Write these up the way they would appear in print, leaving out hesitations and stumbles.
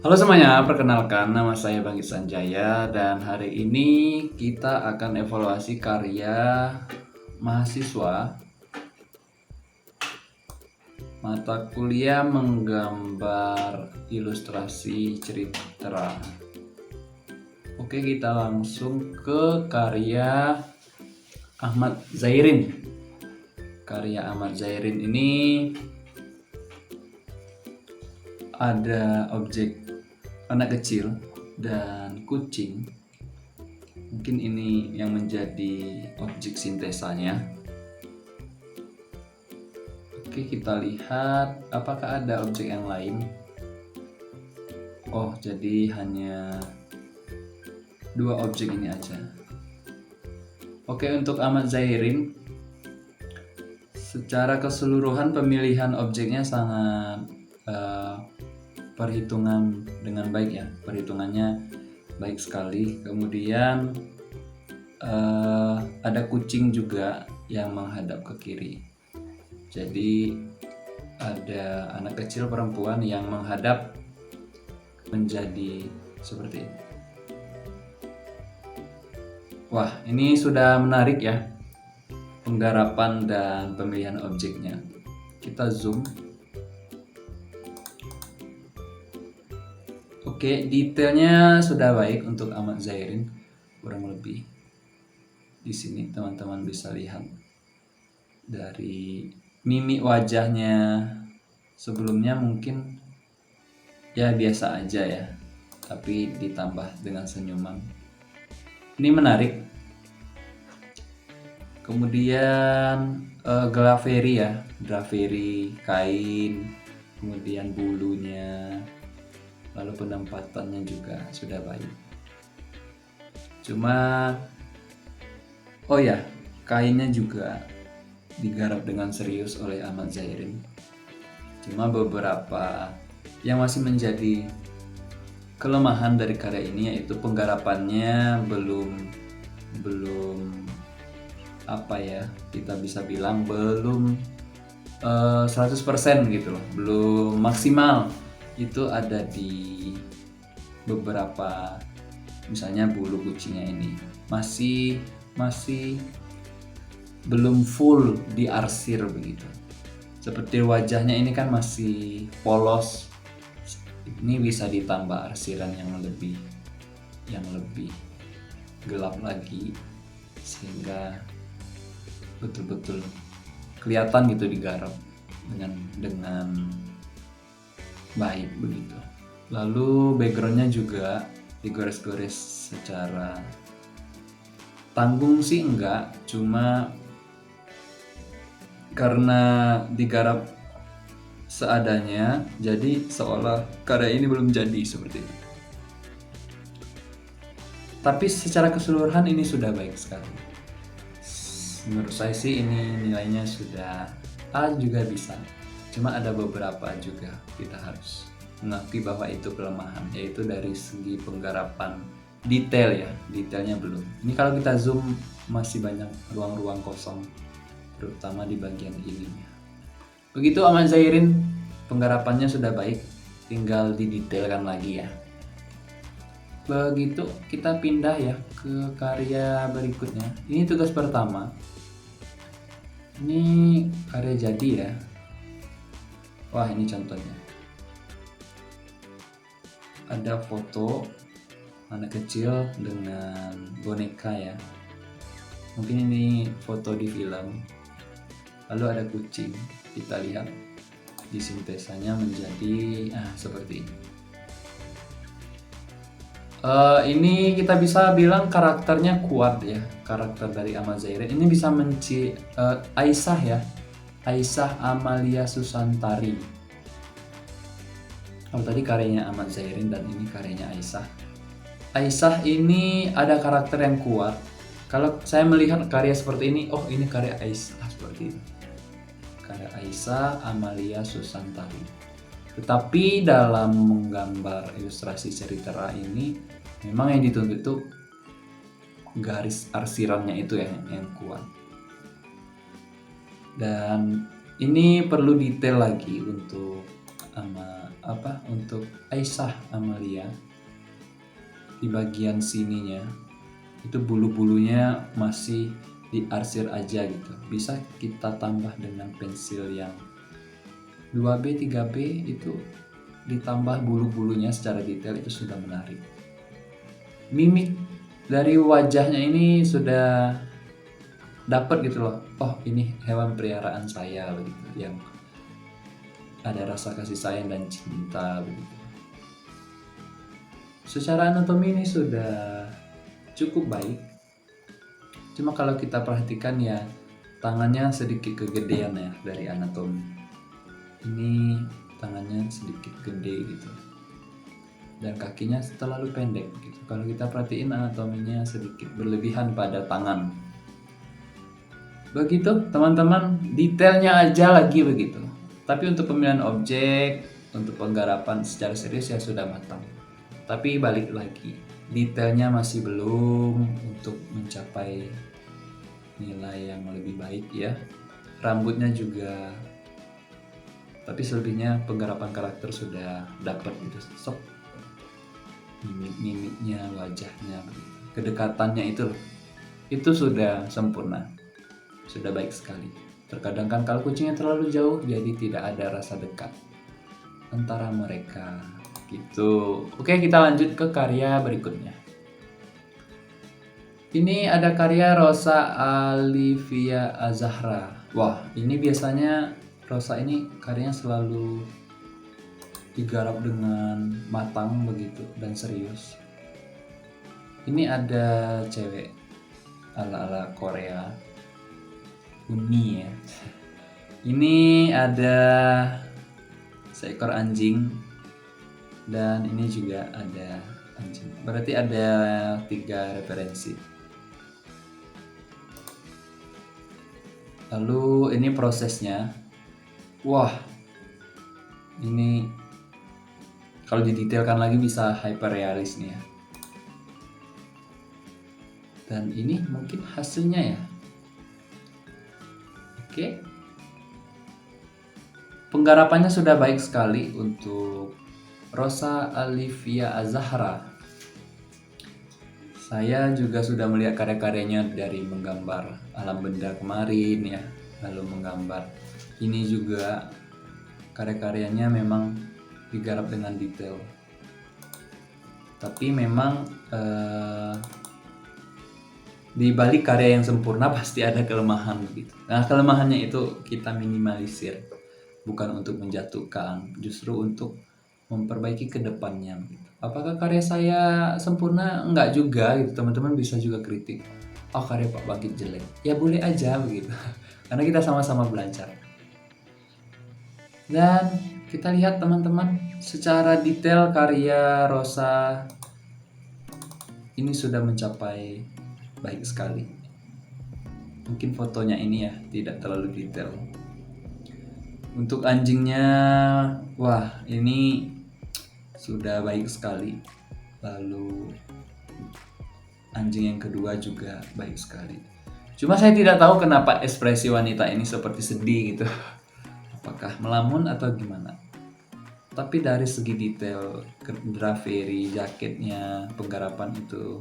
Halo semuanya, perkenalkan nama saya Bang Sanjaya dan hari ini kita akan evaluasi karya mahasiswa mata kuliah menggambar ilustrasi cerita. Oke, kita langsung ke karya Ahmad Zairin. Karya Ahmad Zairin ini ada objek anak kecil dan kucing. Mungkin ini yang menjadi objek sintesanya. Oke, kita lihat apakah ada objek yang lain. Oh, jadi hanya dua objek ini aja. Oke, untuk Ahmad Zairin, secara keseluruhan pemilihan objeknya sangat perhitungan dengan baik ya. Perhitungannya baik sekali. Kemudian ada kucing juga yang menghadap ke kiri. Jadi ada anak kecil perempuan yang menghadap menjadi seperti ini. Wah, ini sudah menarik ya penggarapan dan pemilihan objeknya. Kita zoom. Oke, detailnya sudah baik untuk Ahmad Zairin, kurang lebih. Di sini teman-teman bisa lihat dari mimik wajahnya. Sebelumnya mungkin ya biasa aja ya, tapi ditambah dengan senyuman. Ini menarik. Kemudian graveri ya, graveri kain, kemudian bulunya, lalu penempatannya juga sudah baik. Cuma oh ya, kainnya juga digarap dengan serius oleh Ahmad Zairin. Cuma beberapa yang masih menjadi kelemahan dari karya ini yaitu penggarapannya belum apa ya, kita bisa bilang belum 100% gitu loh, belum maksimal. Itu ada di beberapa, misalnya bulu kucingnya ini masih belum full diarsir begitu. Seperti wajahnya ini kan masih polos, ini bisa ditambah arsiran yang lebih gelap lagi sehingga betul-betul kelihatan gitu digarap dengan baik begitu. Lalu backgroundnya juga digores-gores secara tanggung sih enggak, cuma karena digarap seadanya jadi seolah karya ini belum jadi seperti itu. Tapi secara keseluruhan ini sudah baik sekali. Menurut saya sih ini nilainya sudah A juga bisa. Cuma ada beberapa juga kita harus mengakui bahwa itu kelemahan, yaitu dari segi penggarapan detail ya, detailnya belum. Ini kalau kita zoom masih banyak ruang-ruang kosong, terutama di bagian ininya. Begitu Ahmad Zairin, penggarapannya sudah baik, tinggal didetailkan lagi ya. Begitu kita pindah ya ke karya berikutnya. Ini tugas pertama. Ini karya jadi ya. Wah, ini contohnya. Ada foto anak kecil dengan boneka ya. Mungkin ini foto di film. Lalu ada kucing. Kita lihat di sintesanya menjadi seperti ini. Ini kita bisa bilang karakternya kuat ya, karakter dari Ahmad Zairin ini bisa Aisyah ya, Aisyah Amalia Susantari. Kalau tadi karyanya Ahmad Zairin dan ini karyanya Aisyah. Aisyah ini ada karakter yang kuat. Kalau saya melihat karya seperti ini, oh ini karya Aisyah seperti ini. Karya Aisyah Amalia Susantari. Tetapi dalam menggambar ilustrasi cerita ini memang yang dituntut itu garis arsirannya itu ya yang kuat. Dan ini perlu detail lagi untuk untuk Aisyah Amalia di bagian sininya itu bulu-bulunya masih diarsir aja gitu. Bisa kita tambah dengan pensil yang 2B, 3B itu ditambah bulu-bulunya secara detail, itu sudah menarik. Mimik dari wajahnya ini sudah dapat gitu loh. Oh, ini hewan peliharaan saya begitu, yang ada rasa kasih sayang dan cinta begitu. Secara anatomi ini sudah cukup baik. Cuma kalau kita perhatikan ya, tangannya sedikit kegedean ya dari anatomi. Ini tangannya sedikit gede gitu. Dan kakinya terlalu pendek gitu. Kalau kita perhatiin anatominya sedikit berlebihan pada tangan. Begitu teman-teman, detailnya aja lagi begitu. Tapi untuk pemilihan objek, untuk penggarapan secara serius ya sudah matang. Tapi balik lagi, detailnya masih belum untuk mencapai nilai yang lebih baik ya. Rambutnya juga, tapi selebihnya penggarapan karakter sudah dapat gitu. Sok mimiknya, wajahnya, kedekatannya itu sudah sempurna, sudah baik sekali. Terkadang kan kalau kucingnya terlalu jauh, jadi tidak ada rasa dekat antara mereka gitu. Oke, kita lanjut ke karya berikutnya. Ini ada karya Rosa Olivia Azahra. Wah, ini biasanya Rosa ini karyanya selalu digarap dengan matang begitu dan serius. Ini ada cewek ala-ala Korea, Uni ya. Ini ada seekor anjing dan ini juga ada anjing. Berarti ada 3 referensi. Lalu ini prosesnya. Wah, ini kalau didetailkan lagi bisa hyperrealis nih ya. Dan ini mungkin hasilnya ya. Oke. Penggarapannya sudah baik sekali untuk Rosa Olivia Azahra. Saya juga sudah melihat karya-karyanya dari menggambar alam benda kemarin ya, lalu menggambar ini juga karya-karyanya memang digarap dengan detail. Tapi memang di balik karya yang sempurna pasti ada kelemahan begitu. Nah, kelemahannya itu kita minimalisir, bukan untuk menjatuhkan, justru untuk memperbaiki ke depannya gitu. Apakah karya saya sempurna? Enggak juga gitu. Teman-teman bisa juga kritik. Oh, karya Pak Bagit jelek. Ya boleh aja begitu. Karena kita sama-sama belajar. Dan kita lihat teman-teman, secara detail karya Rosa ini sudah mencapai baik sekali. Mungkin fotonya ini ya tidak terlalu detail. Untuk anjingnya, wah ini sudah baik sekali. Lalu anjing yang kedua juga baik sekali. Cuma saya tidak tahu kenapa ekspresi wanita ini seperti sedih gitu. Apakah melamun atau gimana? Tapi dari segi detail, drapery, jaketnya, penggarapan itu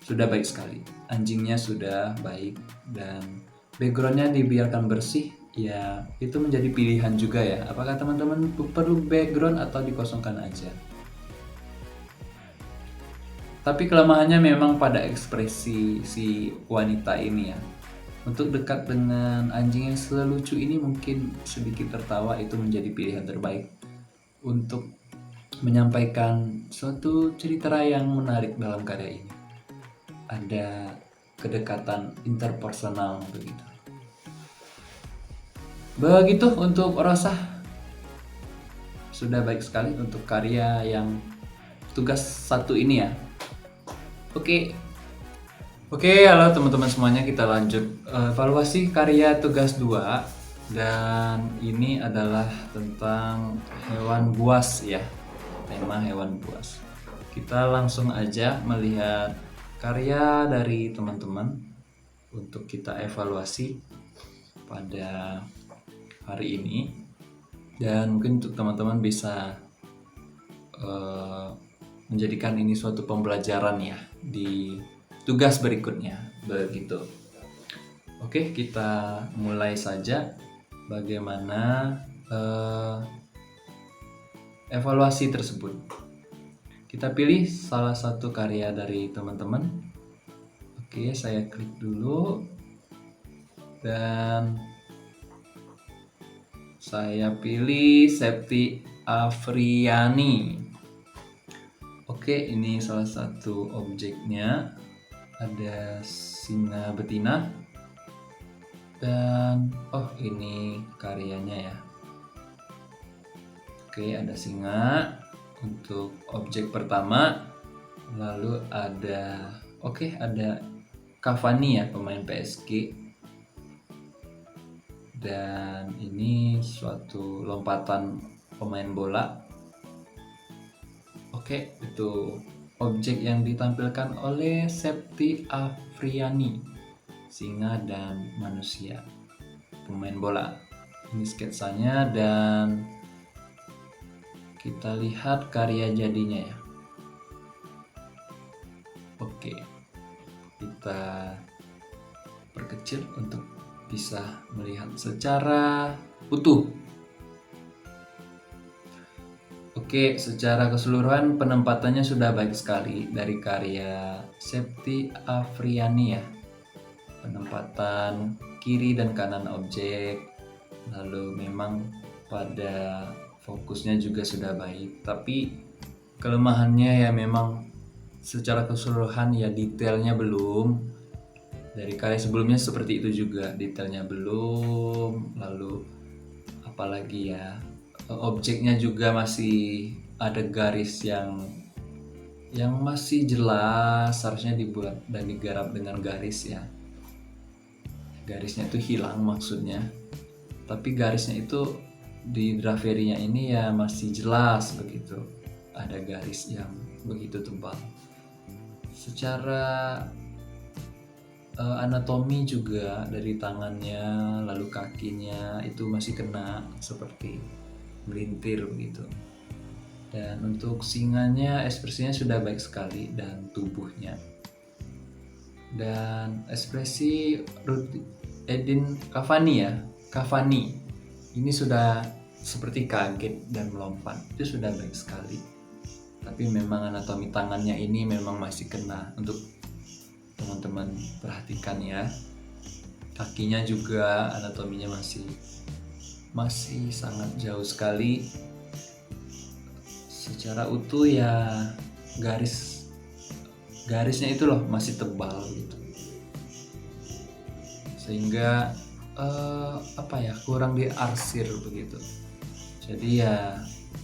sudah baik sekali. Anjingnya sudah baik dan backgroundnya dibiarkan bersih. Ya, itu menjadi pilihan juga ya. Apakah teman-teman perlu background atau dikosongkan aja? Tapi kelemahannya memang pada ekspresi si wanita ini ya. Untuk dekat dengan anjing yang selucu ini mungkin sedikit tertawa, itu menjadi pilihan terbaik untuk menyampaikan suatu cerita yang menarik dalam karya ini. Ada kedekatan interpersonal begitu. Begitu untuk Rosa. Sudah baik sekali untuk karya yang tugas 1 ini ya. Oke, halo teman-teman semuanya, kita lanjut evaluasi karya tugas 2. Dan ini adalah tentang hewan buas ya, tema hewan buas. Kita langsung aja melihat karya dari teman-teman untuk kita evaluasi pada hari ini. Dan mungkin untuk teman-teman bisa menjadikan ini suatu pembelajaran ya di tugas berikutnya begitu. Oke, kita mulai saja bagaimana evaluasi tersebut. Kita pilih salah satu karya dari teman-teman. Oke, saya klik dulu dan saya pilih Septi Afriani. Oke, ini salah satu objeknya. Ada singa betina. Dan ini karyanya ya. Oke, ada singa untuk objek pertama. Lalu ada Cavani ya, pemain PSG. Dan ini suatu lompatan pemain bola. Oke, itu objek yang ditampilkan oleh Septi Afriani, singa dan manusia, pemain bola. Ini sketsanya dan kita lihat karya jadinya ya. Oke, kita perkecil untuk bisa melihat secara utuh. Oke, secara keseluruhan penempatannya sudah baik sekali dari karya Septi Afriani ya. Penempatan kiri dan kanan objek, lalu memang pada fokusnya juga sudah baik. Tapi kelemahannya ya memang secara keseluruhan ya detailnya belum. Dari karya sebelumnya seperti itu juga, detailnya belum. Lalu apalagi ya, objeknya juga masih ada garis yang masih jelas, harusnya dibuat dan digarap dengan garis ya. Garisnya itu hilang maksudnya, tapi garisnya itu di Draverinya ini ya masih jelas begitu, ada garis yang begitu tebal. Secara anatomi juga dari tangannya lalu kakinya itu masih kena seperti melintir begitu. Dan untuk singanya ekspresinya sudah baik sekali dan tubuhnya. Dan ekspresi Edin Cavani ini sudah seperti kaget dan melompat, itu sudah baik sekali. Tapi memang anatomi tangannya ini memang masih kena, untuk teman-teman perhatikan ya. Kakinya juga anatominya masih sangat jauh sekali. Secara utuh ya garisnya itu loh masih tebal gitu, sehingga kurang diarsir begitu. Jadi ya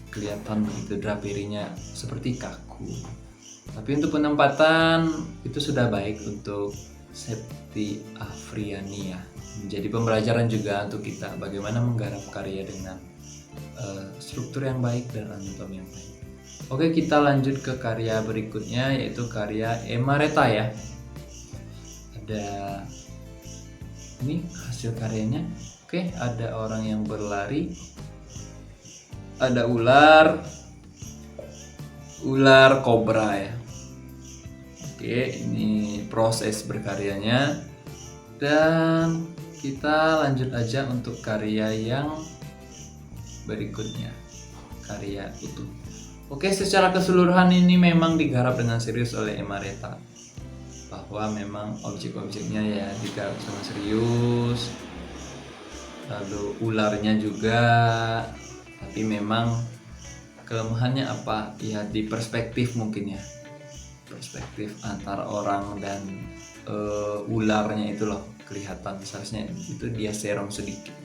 kelihatan begitu draperinya seperti kaku. Tapi untuk penempatan itu sudah baik untuk Septi Afriani ya. Menjadi pembelajaran juga untuk kita bagaimana menggarap karya dengan struktur yang baik dan anatomi yang baik. Oke, kita lanjut ke karya berikutnya, yaitu karya Emareta ya. Ada ini hasil karyanya. Oke, ada orang yang berlari, ada ular kobra ya. Oke, ini proses berkaryanya. Dan kita lanjut aja untuk karya yang berikutnya, karya utuh. Oke, secara keseluruhan ini memang digarap dengan serius oleh Emareta, bahwa memang objek-objeknya ya digarap dengan serius. Lalu ularnya juga, tapi memang kelemahannya apa ya, di perspektif mungkin ya, perspektif antara orang dan ularnya itu loh kelihatan, seharusnya itu dia serong sedikit,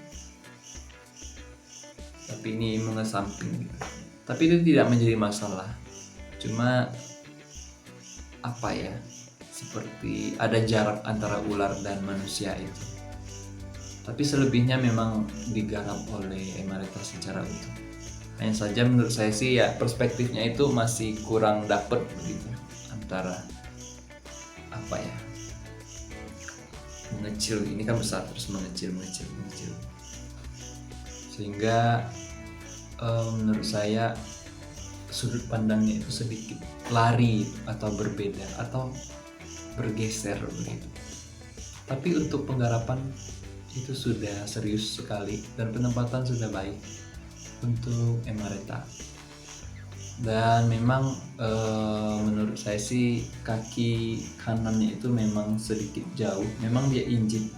tapi ini mengesamping gitu. Tapi itu tidak menjadi masalah, cuma apa ya, seperti ada jarak antara ular dan manusia itu. Tapi selebihnya memang digarap oleh Emareta secara utuh. Hanya saja menurut saya sih ya perspektifnya itu masih kurang dapet begitu, antara apa ya, mengecil, ini kan besar terus mengecil, sehingga menurut saya sudut pandangnya itu sedikit lari atau berbeda atau bergeser begitu. Tapi untuk penggarapan itu sudah serius sekali dan penempatan sudah baik untuk Emareta. Dan memang menurut saya sih kaki kanannya itu memang sedikit jauh. Memang dia injit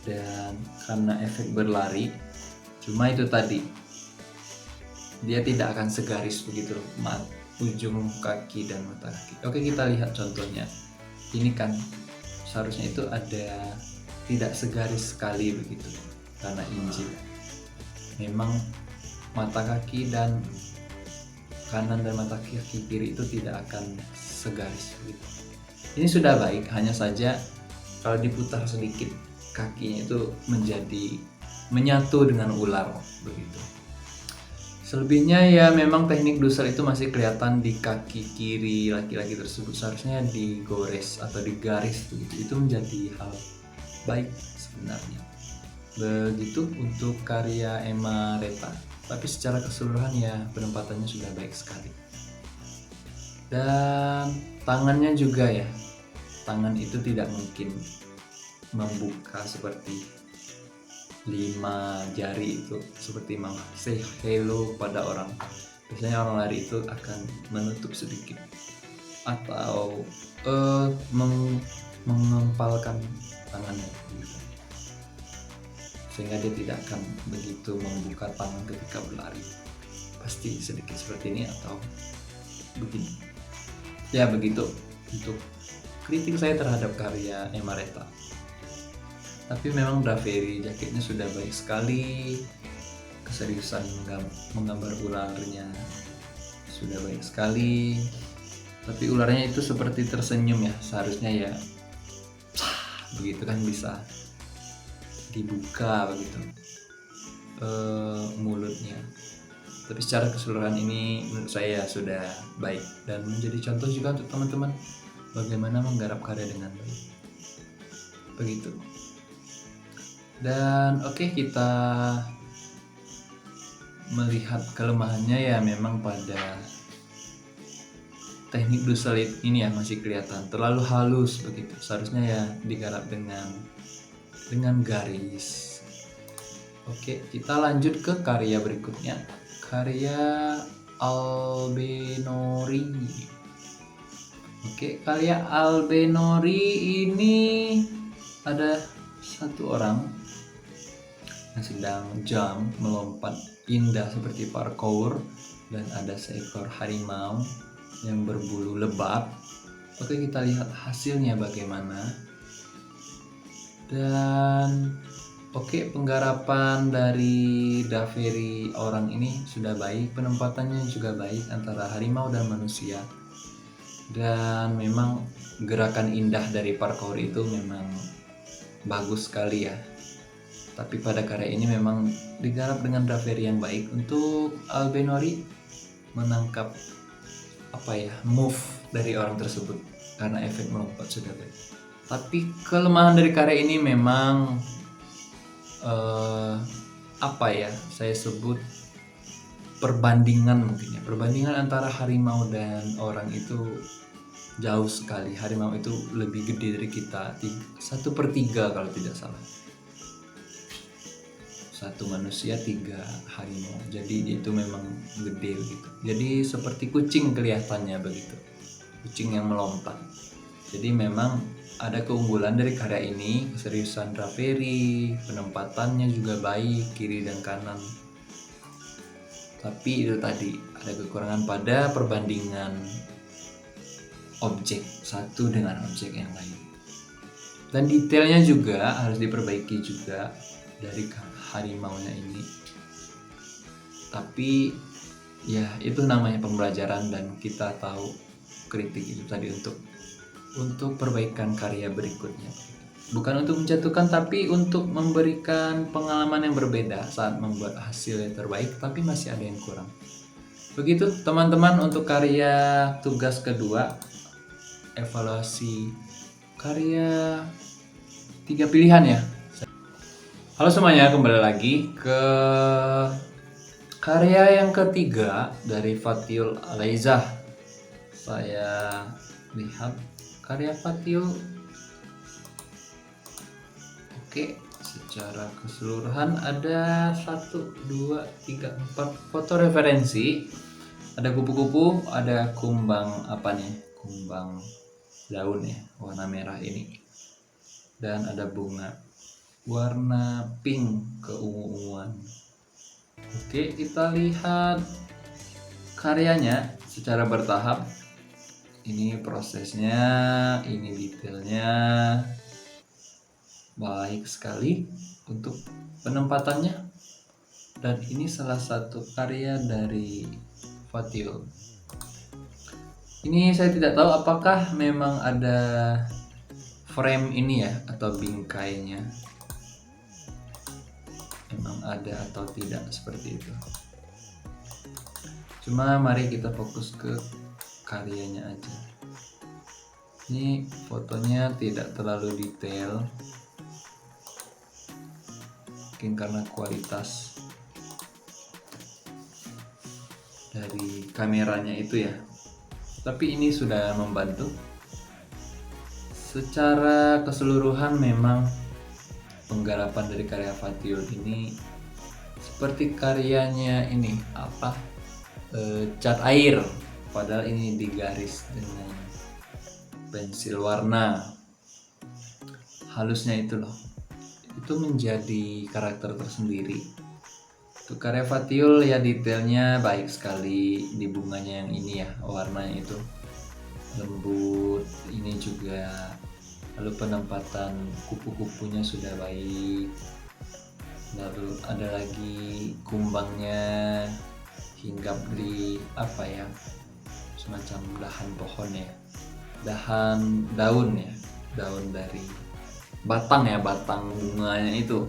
dan karena efek berlari. Cuma itu tadi, dia tidak akan segaris begitu ujung kaki dan mata kaki. Oke, kita lihat contohnya. Ini kan seharusnya itu ada tidak segaris sekali begitu karena injil. Memang mata kaki dan kanan dan mata kaki kiri itu tidak akan segaris begitu. Ini sudah baik, hanya saja kalau diputar sedikit kakinya itu menjadi menyatu dengan ular begitu. Selebihnya ya memang teknik dusel itu masih kelihatan di kaki kiri laki-laki tersebut, seharusnya digores atau digaris begitu. Itu menjadi hal baik sebenarnya. Begitu untuk karya Emareta. Tapi secara keseluruhan ya penempatannya sudah baik sekali. Dan tangannya juga ya. Tangan itu tidak mungkin membuka seperti 5 jari itu seperti mau say hello pada orang. Biasanya orang lari itu akan menutup sedikit atau mengempalkan tangannya gitu. Sehingga dia tidak akan begitu membuka tangan ketika berlari. Pasti sedikit seperti ini atau begini. Ya begitu untuk kritik saya terhadap karya Emareta. Tapi memang Daveri jaketnya sudah baik sekali, keseriusan menggambar ularnya sudah baik sekali. Tapi ularnya itu seperti tersenyum ya, seharusnya ya begitu kan bisa dibuka begitu mulutnya. Tapi secara keseluruhan ini menurut saya sudah baik dan menjadi contoh juga untuk teman-teman bagaimana menggarap karya dengan baik. Begitu. Dan oke, kita melihat kelemahannya ya memang pada teknik dusel ini ya masih kelihatan terlalu halus begitu. Seharusnya ya digarap dengan garis. Oke, kita lanjut ke karya berikutnya. Karya Albenori. Oke, karya Albenori ini ada satu orang yang sedang jump melompat indah seperti parkour dan ada seekor harimau yang berbulu lebat. Oke, kita lihat hasilnya bagaimana. Dan oke, penggarapan dari Daveri orang ini sudah baik, penempatannya juga baik antara harimau dan manusia. Dan memang gerakan indah dari parkour itu memang bagus sekali ya. Tapi pada karya ini memang digarap dengan Daveri yang baik. Untuk Albenori menangkap move dari orang tersebut karena efek melompat sudah baik. Tapi kelemahan dari karya ini memang saya sebut perbandingan mungkin ya. Perbandingan antara harimau dan orang itu jauh sekali. Harimau itu lebih gede dari kita 1/3 kalau tidak salah. 1 manusia 3 harimau. Jadi itu memang gede gitu. Jadi seperti kucing kelihatannya begitu. Kucing yang melompat. Jadi memang ada keunggulan dari karya ini, keseriusan Daveri, penempatannya juga baik kiri dan kanan. Tapi itu tadi ada kekurangan pada perbandingan objek satu dengan objek yang lain. Dan detailnya juga harus diperbaiki juga dari harimaunya ini. Tapi ya itu namanya pembelajaran dan kita tahu kritik itu tadi untuk perbaikan karya berikutnya. Bukan untuk menjatuhkan tapi untuk memberikan pengalaman yang berbeda saat membuat hasil yang terbaik, tapi masih ada yang kurang. Begitu teman-teman untuk karya tugas kedua, evaluasi karya 3 pilihan ya. Halo semuanya, kembali lagi ke karya yang ketiga dari Fatiul Alaizah. Saya lihat karya Fatiul. Oke, secara keseluruhan ada 1, 2, 3, 4 foto referensi. Ada kupu-kupu, ada kumbang kumbang daun ya, warna merah ini. Dan ada bunga warna pink keungu-unguan. Oke, kita lihat karyanya secara bertahap. Ini prosesnya, ini detailnya baik sekali untuk penempatannya. Dan ini salah satu karya dari Fatiul. Ini saya tidak tahu apakah memang ada frame ini ya atau bingkainya. Memang ada atau tidak seperti itu. Cuma mari kita fokus ke karyanya aja. Ini fotonya tidak terlalu detail, mungkin karena kualitas dari kameranya itu ya. Tapi ini sudah membantu. Secara keseluruhan memang penggarapan dari karya Fatiul ini seperti karyanya ini cat air, padahal ini digaris dengan pensil warna. Halusnya itu loh, itu menjadi karakter tersendiri. Untuk karya Fatiul ya detailnya baik sekali di bunganya yang ini ya, warnanya itu lembut. Ini juga, lalu penempatan kupu-kupunya sudah baik. Lalu ada lagi kumbangnya hinggap di semacam dahan pohon ya, daun dari batang bunganya itu.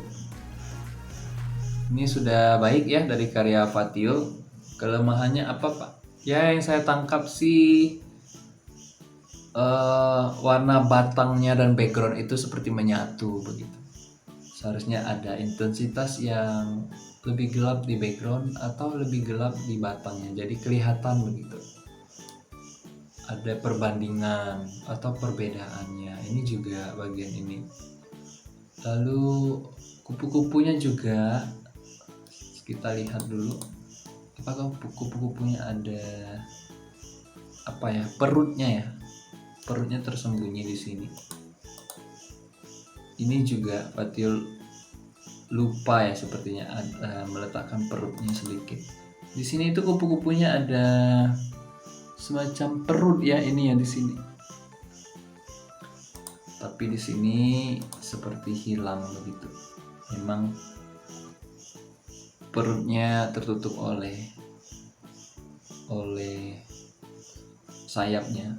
Ini sudah baik ya dari karya Fatiul. Kelemahannya apa Pak? Ya yang saya tangkap sih warna batangnya dan background itu seperti menyatu begitu. Seharusnya ada intensitas yang lebih gelap di background atau lebih gelap di batangnya, jadi kelihatan begitu. Ada perbandingan atau perbedaannya. Ini juga bagian ini. Lalu kupu-kupunya juga kita lihat dulu. Apakah kupu-kupunya ada perutnya ya? Perutnya tersembunyi di sini. Ini juga Fatiul lupa ya sepertinya meletakkan perutnya sedikit. Di sini itu kupu-kupunya ada semacam perut ya, ini ya di sini. Tapi di sini seperti hilang begitu. Memang perutnya tertutup oleh sayapnya.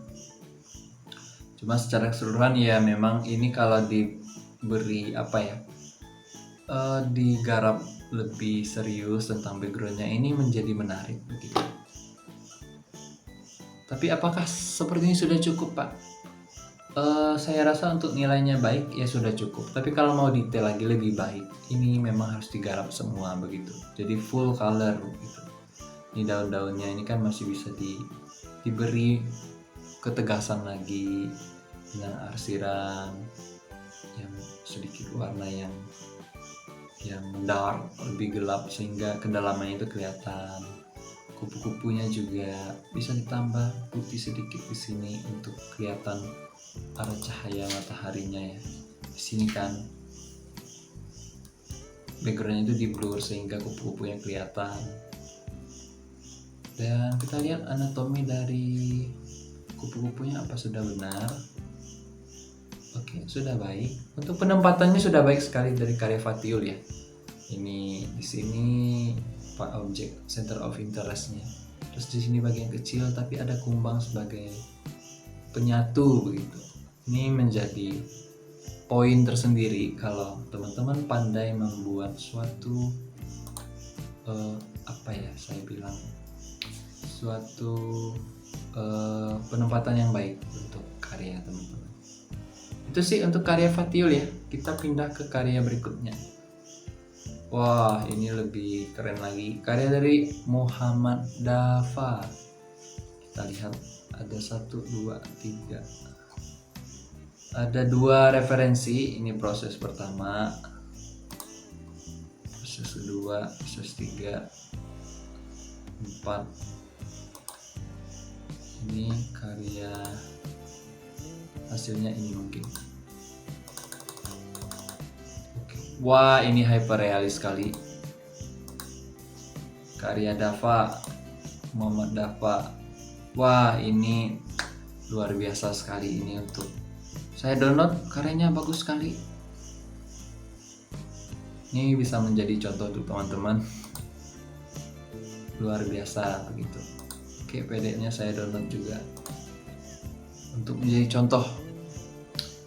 Cuma secara keseluruhan ya memang ini kalau diberi digarap lebih serius tentang backgroundnya, ini menjadi menarik begitu. Tapi apakah seperti ini sudah cukup Pak? Saya rasa untuk nilainya baik ya sudah cukup. Tapi kalau mau detail lagi lebih baik, ini memang harus digarap semua begitu. Jadi full color begitu. Ini daun-daunnya ini kan masih bisa diberi ketegasan lagi dengan arsiran yang sedikit warna yang dark, lebih gelap sehingga kedalamannya itu kelihatan. Kupu-kupunya juga bisa ditambah putih sedikit di sini untuk kelihatan arah cahaya mataharinya ya. Di sini kan backgroundnya itu di blur sehingga kupu-kupunya kelihatan. Dan kita lihat anatomi dari kupu-kupunya apa sudah benar. Oke, sudah baik. Untuk penempatannya sudah baik sekali dari karya Fatiul ya. Ini di sini objek center of interestnya. Terus di sini bagian kecil tapi ada kumbang sebagai penyatu begitu. Ini menjadi poin tersendiri kalau teman-teman pandai membuat suatu suatu penempatan yang baik untuk karya teman-teman. Itu sih untuk karya Fatiul ya. Kita pindah ke karya berikutnya. Wah, ini lebih keren lagi. Karya dari Muhammad Dafa. Kita lihat ada 1, 2, 3. Ada 2 referensi. Ini proses pertama, proses kedua, proses 3, 4. Ini karya hasilnya ini mungkin. Oke. Wah, ini hyperrealis sekali. Karya Dafa, Muhammad Dafa. Wah, ini luar biasa sekali. Ini untuk saya download, karyanya bagus sekali. Ini bisa menjadi contoh untuk teman-teman. Luar biasa begitu. Oke, PDF-nya saya download juga untuk menjadi contoh.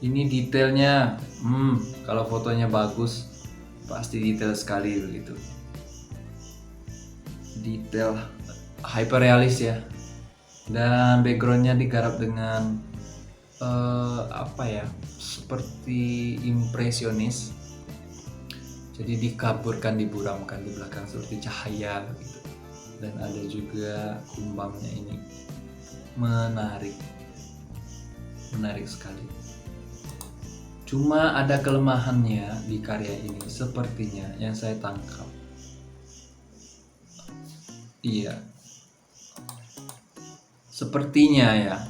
Ini detailnya, kalau fotonya bagus pasti detail sekali begitu. Detail hyperrealis ya. Dan backgroundnya digarap dengan seperti impresionis. Jadi dikaburkan, diburamkan di belakang seperti cahaya begitu. Dan ada juga kumbangnya ini, menarik sekali. Cuma ada kelemahannya di karya ini sepertinya yang saya tangkap. Iya, sepertinya ya,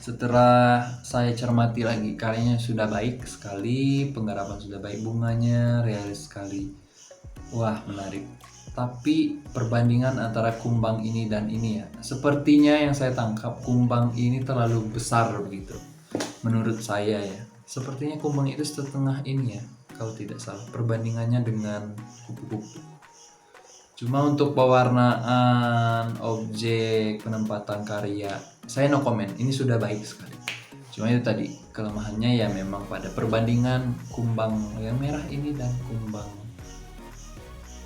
setelah saya cermati lagi, karyanya sudah baik sekali, penggarapan sudah baik, bunganya realis sekali. Wah, menarik. Tapi perbandingan antara kumbang ini dan ini ya, sepertinya yang saya tangkap kumbang ini terlalu besar begitu. Menurut saya ya, sepertinya kumbang itu setengah ini ya, kalau tidak salah. Perbandingannya dengan kupu-kupu. Cuma untuk pewarnaan, objek, penempatan karya, saya no comment. Ini sudah baik sekali. Cuma itu tadi, kelemahannya ya memang pada perbandingan kumbang yang merah ini dan kumbang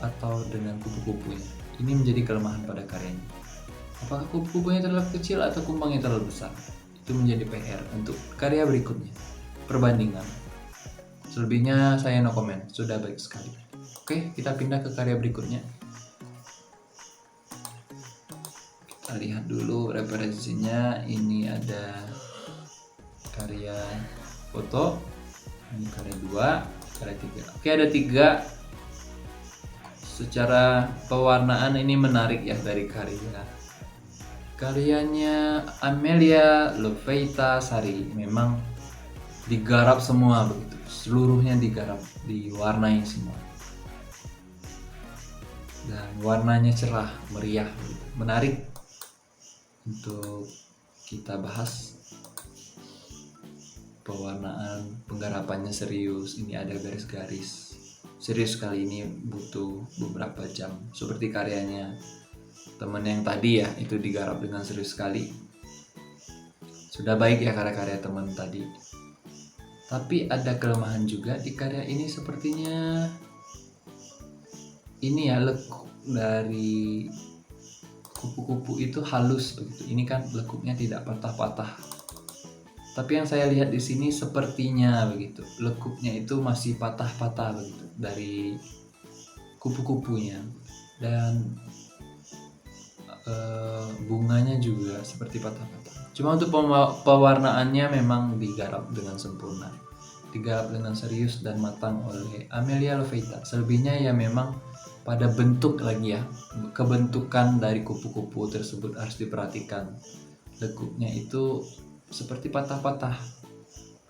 atau dengan kupu-kupunya. Ini menjadi kelemahan pada karyanya. Apakah kupu-kupunya terlalu kecil atau kumbangnya terlalu besar? Itu menjadi PR untuk karya berikutnya. Perbandingan. Selebihnya saya no comment. Sudah baik sekali. Oke, kita pindah ke karya berikutnya. Kita lihat dulu referensinya. Ini ada karya foto, ini karya 2, karya 3. Oke, ada 3. Secara pewarnaan ini menarik ya dari karyanya Amelia Loveita Sari. Memang digarap semua begitu, seluruhnya digarap, diwarnai semua, dan warnanya cerah, meriah begitu. Menarik untuk kita bahas. Pewarnaan, penggarapannya serius. Ini ada garis-garis serius kali ini, butuh beberapa jam. Seperti karyanya teman yang tadi ya, itu digarap dengan serius sekali. Sudah baik ya karya-karya teman tadi. Tapi ada kelemahan juga di karya ini sepertinya. Ini ya, lekuk dari kupu-kupu itu halus begitu. Ini kan lekuknya tidak patah-patah. Tapi yang saya lihat di sini sepertinya begitu, lekuknya itu masih patah-patah begitu dari kupu-kupunya, dan bunganya juga seperti patah-patah. Cuma untuk pewarnaannya memang digarap dengan sempurna, digarap dengan serius dan matang oleh Amelia Loveita. Selebihnya ya memang pada bentuk lagi ya, kebentukan dari kupu-kupu tersebut harus diperhatikan. Lekuknya itu seperti patah-patah,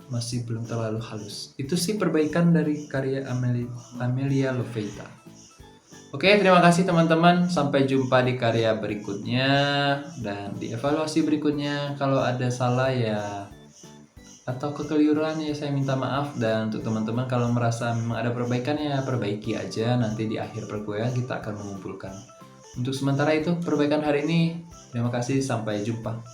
masih belum terlalu halus. Itu sih perbaikan dari karya Amelia Loveita. Oke, terima kasih teman-teman. Sampai jumpa di karya berikutnya dan di evaluasi berikutnya. Kalau ada salah ya atau kekeliruan ya saya minta maaf. Dan untuk teman-teman kalau merasa memang ada perbaikan ya perbaiki aja. Nanti di akhir perkuliahan kita akan mengumpulkan. Untuk sementara itu perbaikan hari ini. Terima kasih, sampai jumpa.